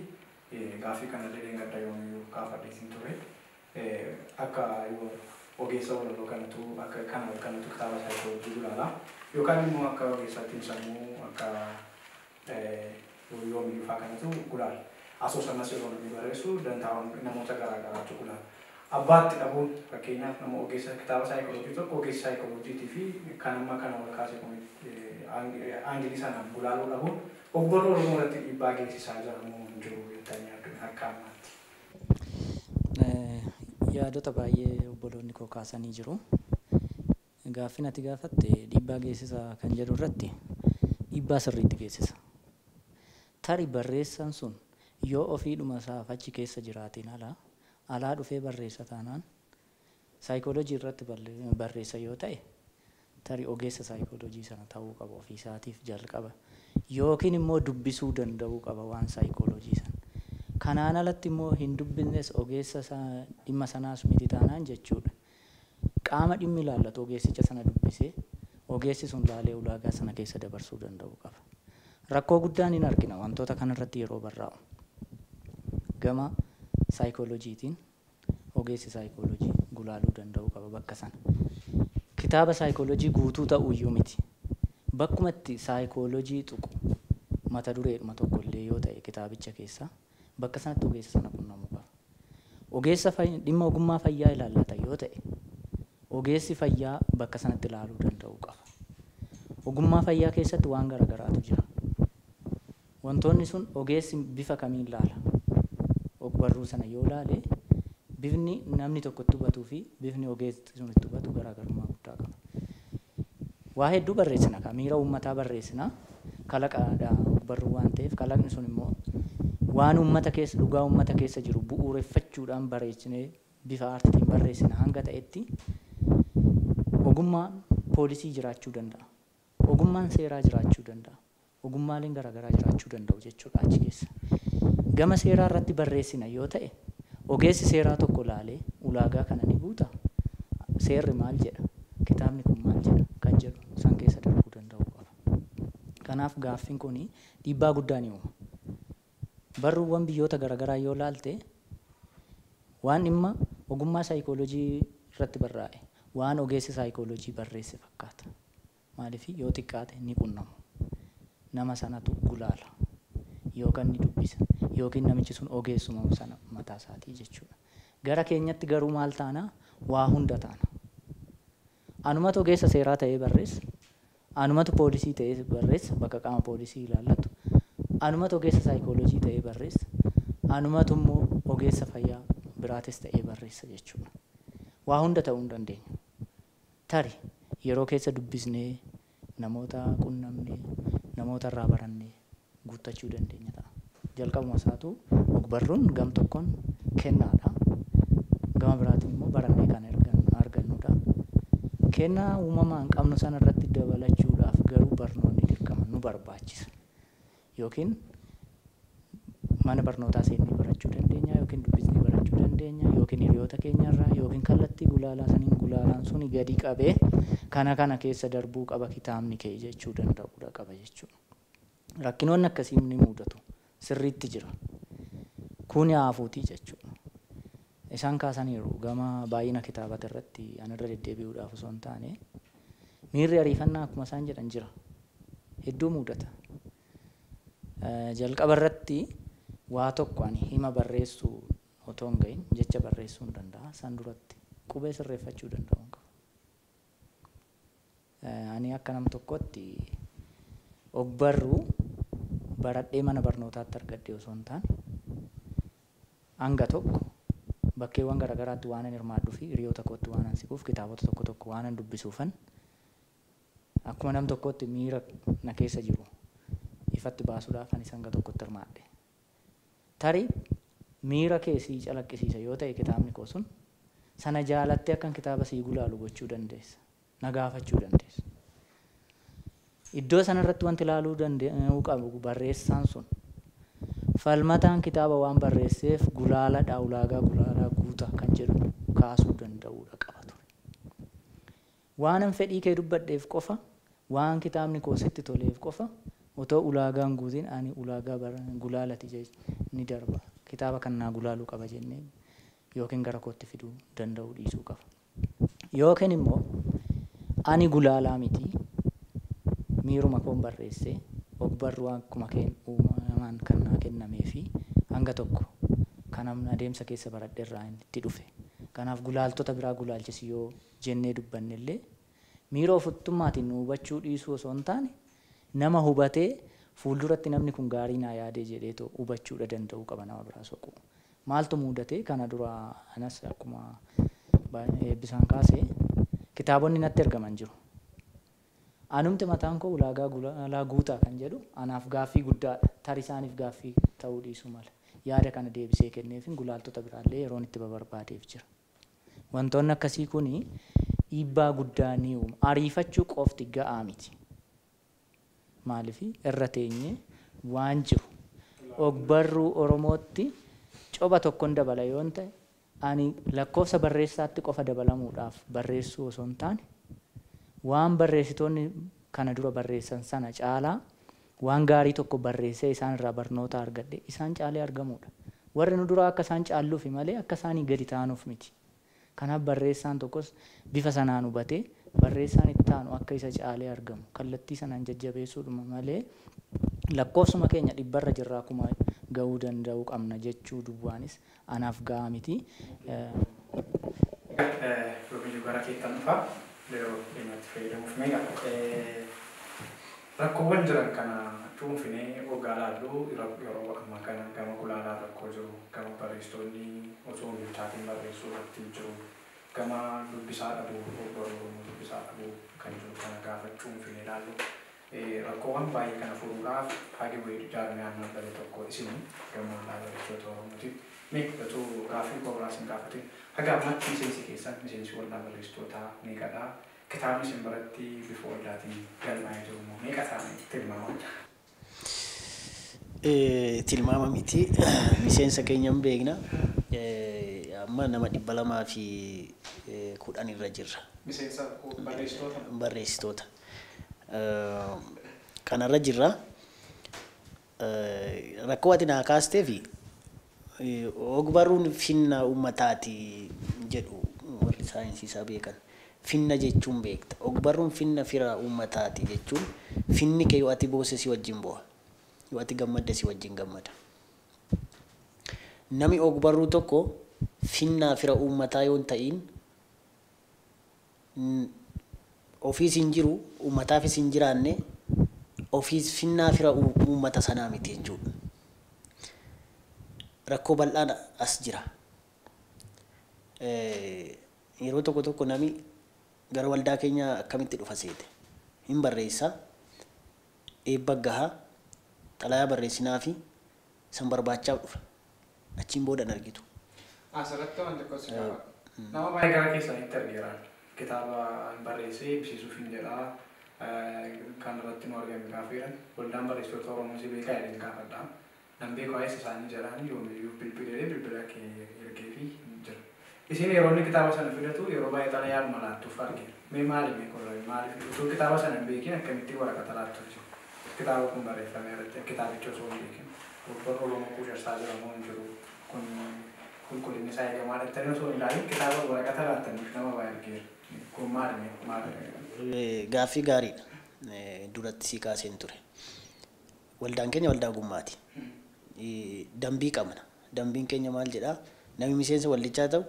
gaaffii kana illee gadda yoomuu kaafadheesin ture akka ogeessa walaloo kanatu akka kanatu kitaaba saayikooloojii gulaala yookaan immoo akka ogeessatti sammuu akka yoomuu fa'aa kanatu gulaala asoosamas yeroo namni barreessu dantaawwan namoota garaagaraatu gulaala. Abbaatti dhabuun fakkeenyaaf nama ogeessa kitaaba saayikooloojii tokko ogeessa saayikooloojiitii fi kan amma kana wal kaasee aangilii sanaan gulaaluu dhabuun ogbarruu Oromoo irratti dhiibbaa geessisaa jiramu hin jiru jettanii argina akka ammaatti. Yaadota baay'ee obboloonni koo kaasanii jiru. Gaaffii ati gaafatte dhiibbaa geessisa kan jedhu irratti dhiibbaa sirriitti geessisa. Tarii barreessaan sun yoo ofiidhuma isaaf achi keessa jiraatiin alaa dhufee barreessa taanaan saayikooloojii irratti barreessa yoo ta'e tarii ogeessa saayikooloojii sana ta'uu qaba ofiisaatiif jalqaba yookiin immoo dubbisuu danda'uu qaba waan saayikooloojii sana. Kanaan alatti immoo hin dubbisnes ogeessa dhimma sanaas miti taanaan jechuudha. Qaama dhimmi ilaallatu ogeessicha sana dubbisee ogeessi sun laalee ulaagaa sana keessa dabarsuu danda'uu qaba. Rakkoo guddaan hin argina wantoota kanarratti yeroo barraa'u. Gama saayikooloojiitiin ogeessi saayikooloojii gulaaluu danda'uu qaba bakka sana. Kitaaba saayikooloojii guutuu ta'uyyuu miti. Bakkuma itti saayikooloojii tuqu mata dureedhuma tokkollee yoo ta'e kitaabicha keessa bakka sanatti ogeessa sana qunnamuu qaba. Ogeessa dhimma ogummaa fayyaa ilaallata yoo ta'e ogeessi fayyaa bakka sanatti ilaaluu danda'uu qaba. Ogummaa fayyaa keessatti waan garaagaraatu jira. Wantoonni sun ogeessi bifa kamiin ilaala? Ogbarruu sana yoo ilaale bifni namni tokko itti hubatuu fi bifni ogeessi sun itti hubatu garaagarummaa guddaa qaba. Waa hedduu barreessina ka miira uummataa barreessina kalaqaadha ogbarruu waan ta'eef kalaqni sun immoo waan uummata keessa dhugaa uummata keessa jiru bu'uureffachuudhaan barreessinee bifa aartiitiin barreessina hanga ta'etti ogummaan poolisii jiraachuu danda'a. Ogummaan seeraa jiraachuu danda'a. Ogummaaleen garaagaraa jiraachuu danda'u jechuudha achi keessa. Gama seeraa irratti barreessina yoo ta'e ogeessi seeraa tokko laalee ulaagaa kana ni guuta. Seerri maal jedha? Kitaabni kun maal jedha? Kan jedhu san keessa darbuu danda'uu qaba. Kanaaf gaaffiin kun dhiibbaa guddaa ni uuma. Barruuwwan biyyoota garaagaraa yoo laalte waan dhimma ogummaa saayikooloojii irratti barraa'e waan ogeessi saayikooloojii barreesse fakkaata. Maaliif yoo xiqqaate ni qunnamu. Nama sanatu gulaala yookaan ni dubbisa yookiin namichi sun ogeessuma sana mataa isaatii jechuudha. Gara keenyatti garuu maal taana? Waa hunda taana. Anumatu ogeessa seeraa ta'ee barreessa. Anumatu poolisii ta'ee barreessa bakka qaama poolisii ilaallatu. Anumatu ogeessa saayikooloojii ta'ee barreessa. Anumatu immoo ogeessa fayyaa biraatis ta'ee barreessa jechuudha. Waa hunda ta'uu hin dandeenyu. Tari yeroo keessa dubbisnee namoota qunnamnee namoota irraa barannee guuttachuu dandeenya ta'a. Jalqabuma isaatu ogbarruun gam tokkoon kennaadha. Gama biraatiin immoo barannee kan argannudha. Kennaa uumamaan qabnu sana irratti dabalachuudhaaf garuu barnoonni dirqama nu barbaachisa. Yookiin mana barnootaa seennee barachuu dandeenya yookiin dubbisnee barachuu dandeenya yookiin hiriyoota keenyarraa yookiin kallattii gulaalaa saniin gulaalaan suni gadi qabee kana keessa darbuu qaba kitaabni kee jechuu danda'uudha qaba jechuudha. Rakkinoonni akkasii ni mudatu sirriitti jira. Kun haafuutii jechuudha. Isaan kaasaniiru gama baay'ina kitaabata irratti anirra deddeebi'uudhaaf osoo hin taane miirri ariifannaa akkuma isaan jedhan jira. Hedduu mudata. Jalqaba irratti waa tokko ani hima barreessuu otoo hin gahin jecha barreessuu hin danda'a. San duratti qubee sirreeffachuu danda'u hin qabu. Ani akka nam tokkotti ogbarruu baradhee mana barnootaatti argadhe osoo hin taane hanga tokko bakkeewwan garaagaraatti waan an hirmaadhuu fi hiriyoota kootti waan an siquuf kitaabota tokko waan an dubbisuufan akkuma nam tokkotti miira na keessa jiru ifatti baasuudhaaf anis hanga tokkotti hirmaadhe. Tarii miira keessii calaqqisiisa yoo ta'e kitaabni koo sun sana jaalattee akkan kitaaba sii gulaalu gochuu dandeessa. Na gaafachuu dandeessa. Iddoo sanarratti wanti ilaaluu danda'u qabu barreessaan sun falmataan kitaaba waan barreesseef gulaaladha ulaagaa gulaalaa guuta kan jedhu kaasuu danda'uudha qaba ture. Waanan fedhii kee dubbadheef qofa waan kitaabni koo sitti toleef qofa otoo ulaagaan guutiin ani ulaagaa gulaalati ni darba. Kitaaba kan naa gulaaluu qaba jennee yookiin gara kootti fiduu danda'uu dhiisuu qaba. Yookiin immoo ani gulaalaa miti miiruma koon barreessee ogbarruu akkuma uumamaan kan naa kennamee fi hanga tokko kanam adeemsa keessa baradhe irraa itti dhufe. Kanaaf gulaaltota biraa gulaalchisi yoo jennee dubbanne illee miira ofittummaatiin nu hubachuu dhiisuu osoo hin taane nama hubatee fuulduratti namni kun gaarii naa yaadee jedheetoo hubachuudha danda'uu qaba nama biraa soqu. Maaltu mudatee kana dura anas akkuma eebbisaan kaasee kitaabonni natti ergaman jiru. Anumti mataan koo ulaagaa gulaalaa guutaa kan jedhu anaaf gaaffii guddaadha. Tarii isaaniif gaaffii ta'uu dhiisuu mala. Yaada kana deebisee kenneefin gulaaltota biraallee yeroon itti barbaadeef jira. Wantoonni akkasii kuni dhiibbaa guddaa ni uuma. Ariifachuu qofti ga'aa miti. maaliif irra teenye waan jiru ogbarruu Oromootti coba tokkoon dabala yoon ta'e ani lakkoofsa barreessaatti qofa dabalamuudhaaf barreessuu osoo hin taane waan barreessitoonni kana dura barreessan sana caalaa waan gaarii tokko barreessee isaan irraa barnoota argadhe isaan caalee argamuudha. Warri nu dura akka isaan caalluuf malee akka isaanii gadi ta'anuuf miti. Kanaaf barreessaan tokkos bifa sanaan hubatee barreessaan itti aanu akka isa caalee argamu kallattii sanaan jajjabeessuudhuma malee lakkoofsuma keenya dhibbarra jirraa kuma ga'uu danda'uu qabna jechuu duwwaanis anaaf gahaa miti. Yookiin gara keettan dhufaa yeroo dhimma itti fayyadamuuf meeqa rakkoowwan jiran kana cuunfinee hoggaa laallu yeroo ammaa kana gama gulaalaa rakkoo jiru gama barreessitoonni osoo milchaatiin barreessuu irratti jiru gama dubbisaa dhabuu Oromoo dubbisaa dhabuu kan jiru kana gaafa cuunfinee laallu rakkoowwan baay'ee kana furuudhaaf haagi wayii jaarmiyaan dhaabbatee tokko isin gama barreessitoota Oromooti meeqatu gaafii qobraas hin gaafatin haga ammatti miseensi keessan miseensi waldaa barreessitootaa meeqadhaa kitaabni isin biratti bifa waldaatiin galmaa'ee jiru moo meeqa isaanii tilmaama? Tilmaama miti miseensa keenya hin beekna amma nama 210 irra jirra. Miseensa barreessitoota? Barreessitoota. Kanarra jirra rakkoo ati naa kaastee fi ogbarruun finna uummataati jedhu warri saayinsii isaa beekan. Finna jechuun beekta. Ogbarruun finna fira uummataati jechuun finni kee yoo ati boose si wajjin boha. Yoo ati gammadde si wajjin gammada. Nami ogbarruu tokko finna fira uummataa yoo ta'in ofiis hin jiru uummataafis hin jiraanne ofiis finna fira uummata sanaa miti jechuudha. Rakkoo bal'aan as jira. Yeroo tokko nami gara waldaa keenya akkamitti dhufa seete hin barreessa eebba gahaa xalayaa barreessinaa fi san barbaachaaf dhufa achiin boodan argitu. Asirratti wanti tokkos nama baay'ee gara keessanitti argeera kitaaba barreessee eebbisiisuuf hin jedhaa kan irratti nu argame gaafeeran waldaan barreessitoota Oromoo si beekaa jedheen gaafadhaa nan beeku ayes isaanii jedhaan yoomiyyuu bilbila kee ergee fi jira. Isin yeroo inni kitaaba sana fidatu yeroo baay'ee xalayaa malaattuuf argina. Mee maali maaliif utuu kitaaba sana hin beekin akkamitti waraqata laattuuf jiru? Kitaaba kun barreeffamee irratti kitaabicha osoo hin beekin. Warra Oromoo Kuushassaa jedhamu hin jiru. Kun qulqullinni isaa eegamaa dhattanii osoo hin ilaalin kitaaba waraqata laattaniif nama baay'ee argeera. Kun maali? Gaaffii gaariidha. Duratti sii kaaseen ture. Waldaan keenya waldaa gummaati. Dambii qabna. Dambiin keenya maal jedhaa? Namni miseensa waldichaa ta'u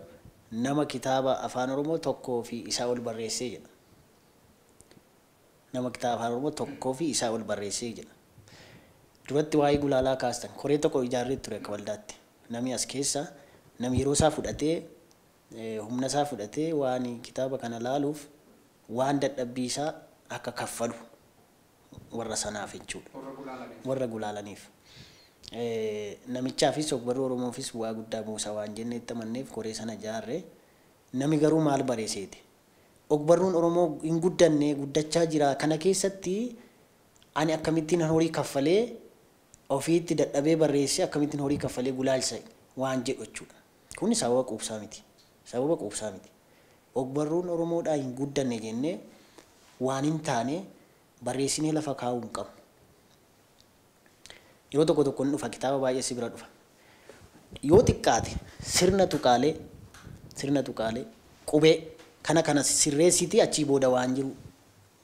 nama kitaaba afaan Oromoo tokkoo fi isaa ol barreessee jedha. Nama kitaaba afaan Oromoo tokkoo fi isaa ol barreessee jedha. Duratti waa'ee gulaalaa kaastan koree tokko ijaarree ture akka waldaatti. Namni as keessa namni yeroo isaa fudhatee humna isaa fudhatee waan kitaaba kana laaluuf waan dadhabbii isaa akka kaffalu warra sanaaf jechuudha. Warra gulaalaniif. Namichaafis ogbarruu Oromoofis bu'aa guddaa buusa waan jenneetti amanneef koree sana ijaarre nami garuu maal bareeseeti. Ogbarruun Oromoo hin guddanne guddachaa jira kana keessatti ani akkamittiin horii kaffalee ofiitti dadhabee barreessee akkamittiin horii kaffalee gulaalsa waan jedhu jechuudha. Kun sababa quubsaa miti. Sababa quubsaa miti. Ogbarruun Oromoodhaa hin guddanne jennee waan hin taane barreessinee lafa kaa'uu hin qabu. Yeroo tokko ni dhufa kitaaba baay'ee si bira dhufa. Yoo xiqqaate sirna tuqaalee qubee kana sirreessitii achii booda waan jiru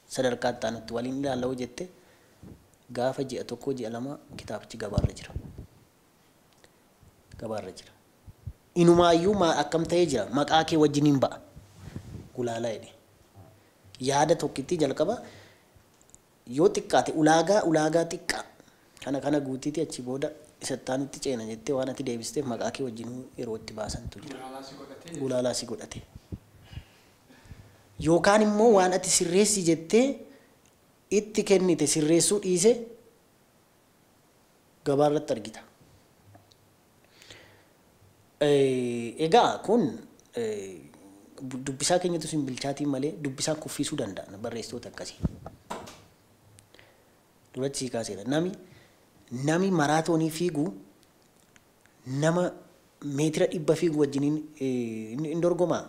sadarkaa itti aanutti waliin ilaalla'uu jette gaafa ji'a tokko ji'a lama kitaabichi gabaarra jira. Inumaayyuu akkam ta'ee jira maqaa kee wajjin hin ba'a. Gulaalaa jedhe. Yaada tokkitti jalqaba yoo xiqqaate ulaagaa xiqqaa kana guutiitii achi booda isatti aanutti ceena jettee waan ati deebisteef maqaa kee wajjin yeroo itti baasantu jira. Gulaalaa si godhate. Yookaan immoo waan ati sirreessi jettee itti kennite sirreessuu dhiise gabaarratti argita. Egaa kun dubbisaa keenyatu sin bilchaatiin malee dubbisaa kuffisuu danda'a barreessitoota akkasii. duratti sii kaaseera. Nami maraatoonii fiigu nama meetira 100 fiigu wajjiniin hin dorgomaa.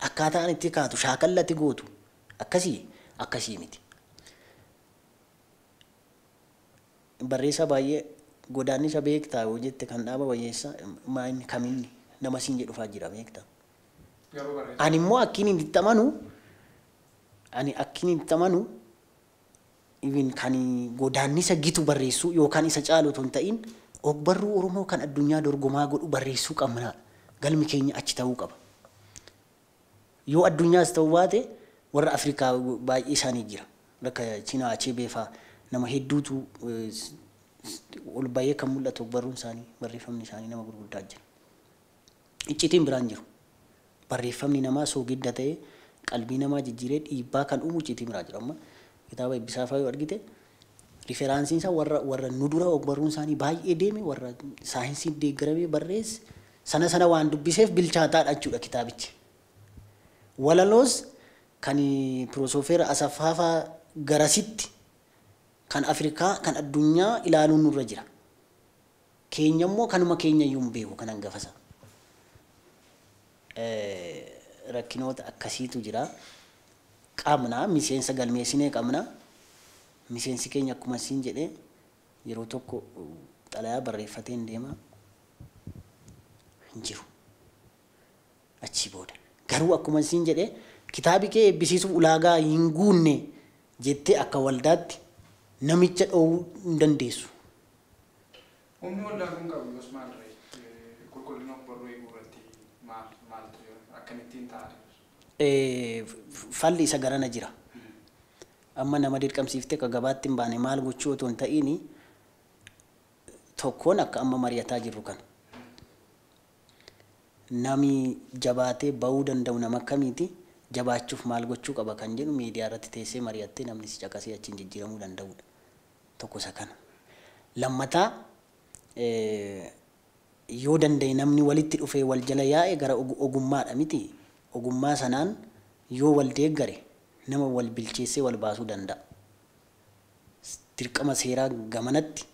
Akkaataa ani itti kaatu shaakallatti gootu akkasii miti. Barreessaa baay'ee godaannisa beektaa yoo jette kan dhaaba wayyeessaa maayini kaminni nama siin jedhufaa jira beektaa. Ani immoo akkiin hin itti amanu even kan godaannisa gitu barreessuu yookaan isa caalu otoo hin ta'in ogbarruu Oromoo kan addunyaa dorgomaa godhu barreessuu qabna. Galmi keenya achi ta'uu qaba. Yoo addunyaas ta'uu baate warra Afrikaa baay'ee isaanii jira. Akka Chinaa Achebe fa'aa nama hedduutu ol baay'ee kan mul'atu ogbarruun isaanii barreeffamni isaanii nama gurguddaa jira. Iccitiin biraan jiru. Barreeffamni namaa soogidda ta'ee qalbii namaa jijjiiree dhiibbaa kan uumu iccitiin biraa jira. Amma kitaaba Eebbisaa fa'aa yoo argite riferansiin isaa warra nu dura ogbarruun isaanii baay'ee deeme warra saayinsiin deeggaramee barreesse sana waan dubbiseef bilchaataadha jechuudha kitaabichi. Walaloos kan Pirofeesar Asaffaa fa'aa garasitti kan Afrikaa kan addunyaa ilaaluun nurra jira. Keenya immoo kanuma keenya iyyuu hin beeku kan hangafasa. Rakkinoota akkasiitu jira. Qabna miseensa galmeessinee qabna. Miseensi keenya akkuma siin jedhee yeroo tokko xalayaa barreeffatee hin deema hin jiru. Achi booda garuu akkuma siin jedhee kitaabi kee eebbisiisuuf ulaagaa hin guunne jettee akka waldaatti namicha dhoowwuu hin dandeessu. Humni waldaa kun qabu yos maal qulqullina ogbarruu eeguu irratti maaltu akkamittiin taa'e? Falli isa garana jira. Amma nama dirqamsiiftee akka gabaatti hin baane maal gochuu otoo hin ta'in tokkoon akka amma mari'ataa jirru kana. Nami jabaatee bahuu danda'u nama akkamiiti jabaachuuf maal gochuu qaba kan jedhu miidiyaa irratti teessee mari'attee namni si caqasee achiin jijjiiramuu danda'udha. Tokko isa kana. Lammataa yoo danda'e namni walitti dhufee wal jala yaa'e gara ogummaadha miti. Ogummaa sanaan yoo wal deeggare nama wal bilcheessee wal baasuu danda'a. Dirqama seeraa gamanatti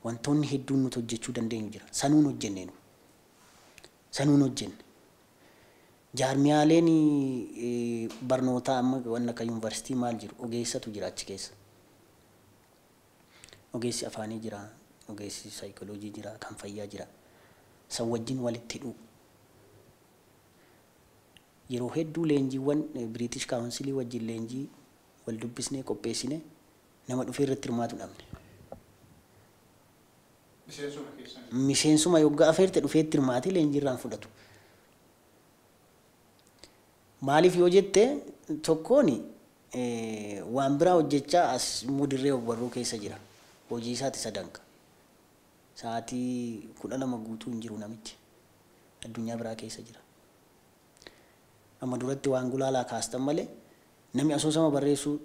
wantoonni hedduun nuti hojjechuu dandeenyu jira. Sanuun hojjenne. Jaarmiyaaleen barnootaa amma waan akka yuunivarsiitii maal jiru ogeessatu jira achi keessa. Ogeessi afaanii jira, ogeessi saayikooloojii jira, kan fayyaa jira. San wajjin walitti hidhuu. Yeroo hedduu leenjiiwwan British Council wajjin leenjii wal dubbisnee qopheessine nama dhufee irratti hirmaatu dhabne. Miseensuma yoggaa afeerte dhufeetti hirmaatee leenjii irraan fudhatu. Maaliif yoo jette tokkoon waan biraa hojjechaa as mudirree ogbarruu keessa jira. Hojii isaati sadanqa. Sa'aatii 12 guutuu hin jiru namichi. Addunyaa biraa keessa jira. Amma duratti waan gulaalaa kaastan malee namni asoosama barreessu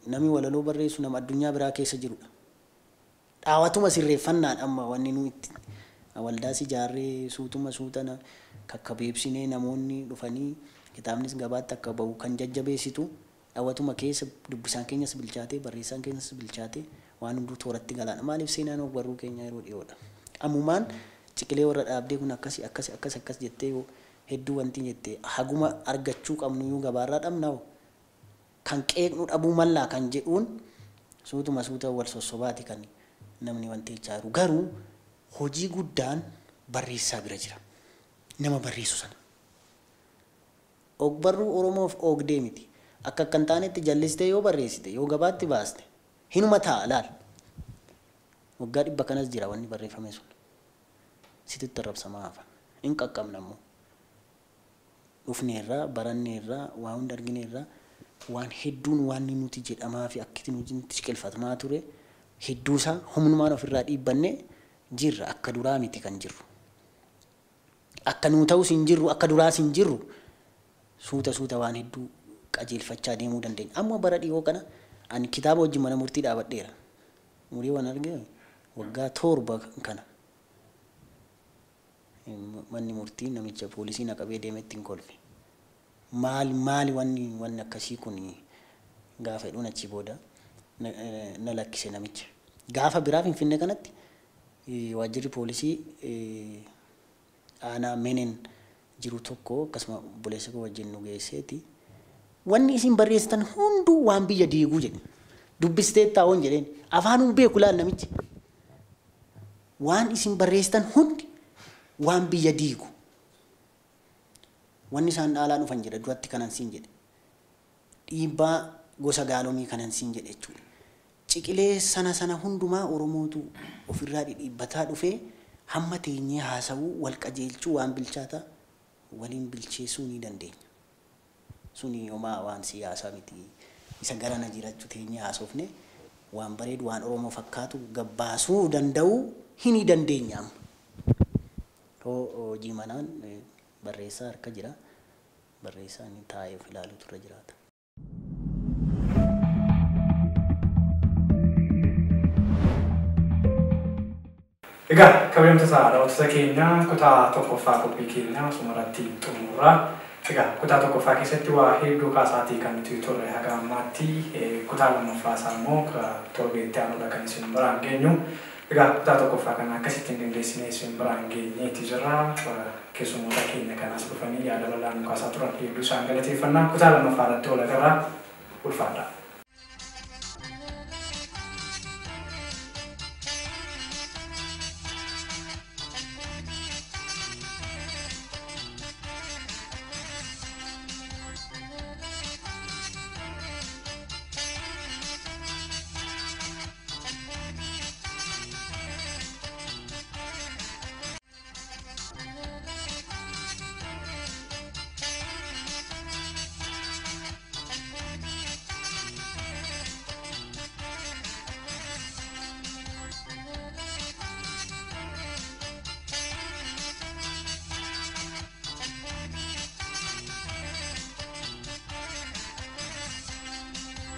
namni walaloo barreessu nama addunyaa biraa keessa jirudha. Dhaawatuma sirreeffannaan amma wanni nu itti waldaas ijaarree suutuma suutana kakkabeebsinee namoonni dhufanii kitaabnis gabaatti akka bahu kan jajjabeessitu dhaawatuma keessa dubbisaan keenyas bilchaatee barreessaan keenyas bilchaatee waan hunduu tooratti galaana. Maaliif seenaan ogbarruu keenya yeroo dhiyoodha. Ammumaan ciqilee warra dhaabdee kun akkas jettee hedduu wanti jettee haguma argachuu qabnu yoo gabaarraa dhabnaa kan qeeqnu dhabuu mallaa kan jedhuun suutuma suuta wal sossobaati kan namni wanti jaaru. Garuu hojii guddaan barreessaa bira jira. Nama barreessu sana. Ogbarruu Oromoof oogdee miti. Akka kan taanetti jallistee yoo barreessite yoo gabaatti baaste hinuma ta'a laal. Waggaa 100 kanas jira wanni barreeffame sun. Sititti arrabsamaa hafa. Hin qaqqabnammoo. Dhufneerraa, baranneerraa, waa hunda argineerraa waan hedduun waan nuti jedhamaa fi akkitti nuti ciqilfatamaa ture hedduusaa humnumaan ofirraa dhiibbannee jirra akka duraa miti kan jirru. Akka nuu ta'us hin jirru, akka duraas hin jirru suuta waan hedduu qajeelfachaa deemuu dandeenya. Amma bara dhiyoo kana ani kitaaba wajjin mana murtii dhaabadheera. Murii waan argee waggaa 7 kana. Manni murtii namicha poolisii naqabee deemetti hin kolfe. Maali wanni akkasii kun gaafa hedduun achi booda na lakkise namicha. Gaafa biraa Finfinnee kanatti waajjirri poolisii aanaa menen jiru tokko akkasuma buleessa koo wajjin nu geesseeti. Wanni isin barreessitan hunduu waan biyya diiguu jedhe. Dubbistee taa'oon jedheen afaanuun beeku laal namichi. Waan isin barreessitan hundi waan biyya diigu. Wanni isaan dhaalaa dhufan jedha duratti kanan siin jedhe. Dhiibbaa gosa gaalomii kanan siin jedhe jechuudha. Ciqilee sana hundumaa Oromootu ofirraa dhidhiibbataa dhufee hamma teenyee haasawuu wal qajeelchuu waan bilchaataa waliin bilcheessuu ni dandeenya. Suni yooma waan siyaasaa miti. Isa garana jiraachuu teenyee haasofne waan bareedu waan Oromoo fakkaatu gabbaasuu danda'uu hin dandeenya. Hojii manaan barreessaa harka jira. Barreessaan taa'ee of ilaaluutu irra jiraata. Egaa kabajamtoota daawwattoota keenya kutaa tokkoffaa qophii keenya sumarratti xumurra. Egaa kutaa tokkoffaa keessatti waa hedduu kaasaatii kan nuti turre haga ammaatti kutaa lammaffaa isaa immoo torbeetti aanuudha kan isin biraan geenyu. Egaa kutaa tokkoffaa kana akkasittiin qindeessinee isin biraan geenyeetti jirra. Keessummoota keenya kanas dhufanii yaada bal'aa nu kaasaa turan hedduu isaan galateeffannaa. Kutaa lammaffaa irratti wal agarraa ulfaadha.